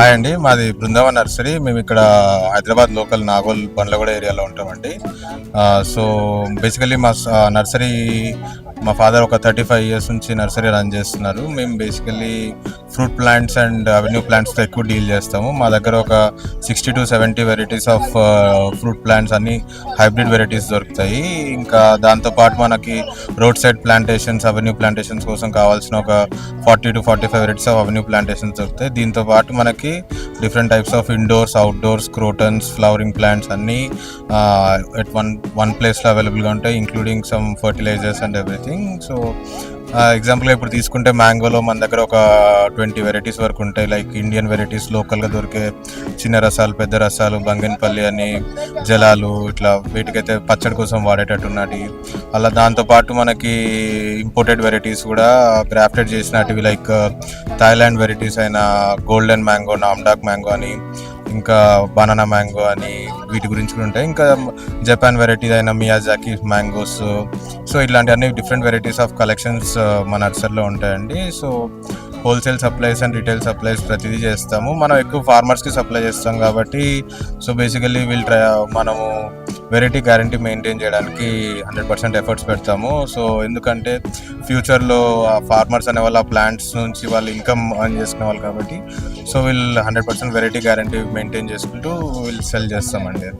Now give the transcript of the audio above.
Hi అండి, మాది Brindavan nursery. మేము ఇక్కడ హైదరాబాద్ లోకల్ నాగోల్ బండ్లగూడ ఏరియాలో ఉంటామండి. సో బేసికలీ మా నర్సరీ మా ఫాదర్ ఒక 35 years నుంచి నర్సరీ రన్ చేస్తున్నారు. మేము basically fruit plants and avenue ప్లాంట్స్తో ఎక్కువ డీల్ చేస్తాము. మా దగ్గర ఒక 60 to 70 varieties of fruit plants అన్ని హైబ్రిడ్ వెరైటీస్ దొరుకుతాయి. ఇంకా దాంతోపాటు మనకి road side plantations, avenue plantations కోసం కావాల్సిన ఒక 40 to 45 varieties of avenue plantations దొరుకుతాయి. దీంతో పాటు మనకి different types of indoors, outdoors, crotons, flowering plants అన్నీ ఎట్ వన్ ప్లేస్లో అవైలబుల్గా ఉంటాయి, including some fertilizers and everything. So ఎగ్జాంపుల్గా ఇప్పుడు తీసుకుంటే మ్యాంగోలో మన దగ్గర ఒక 20 వెరైటీస్ వరకు ఉంటాయి. లైక్ ఇండియన్ వెరైటీస్, లోకల్గా దొరికే చిన్న రసాలు, పెద్ద రసాలు, బంగినపల్లి అని, జలాలు, ఇట్లా వీటికైతే పచ్చడి కోసం వాడేటట్టున్నటి. అలా దాంతోపాటు మనకి ఇంపోర్టెడ్ వెరైటీస్ కూడా గ్రాఫ్టెడ్ చేసినటివి, లైక్ థాయిలాండ్ వెరైటీస్ అయిన గోల్డెన్ మ్యాంగో, నామ్డాక్ మ్యాంగో అని, ఇంకా బనానా మ్యాంగో అని, వీటి గురించి కూడా ఉంటాయి. ఇంకా జపాన్ వెరైటీ అయిన మియాజాకి మ్యాంగోస్. సో ఇట్లాంటి అన్ని డిఫరెంట్ వెరైటీస్ ఆఫ్ కలెక్షన్స్ మా నర్సరీలో ఉంటాయండి. So wholesale supplies and retail supplies ప్రతిదీ చేస్తాము. మనం ఎక్కువ ఫార్మర్స్కి సప్లై చేస్తాం కాబట్టి సో బేసికలీ మనము వెరైటీ గ్యారంటీ మెయింటైన్ చేయడానికి 100% ఎఫర్ట్స్ పెడతాము. సో ఎందుకంటే ఫ్యూచర్లో ఆ ఫార్మర్స్ అనే వాళ్ళు ఆ ప్లాంట్స్ నుంచి వాళ్ళు ఇన్కమ్ అర్న్ చేసుకునే వాళ్ళు కాబట్టి సో 100% వెరైటీ గ్యారంటీ మెయింటైన్ చేసుకుంటూ సెల్ చేస్తామండి.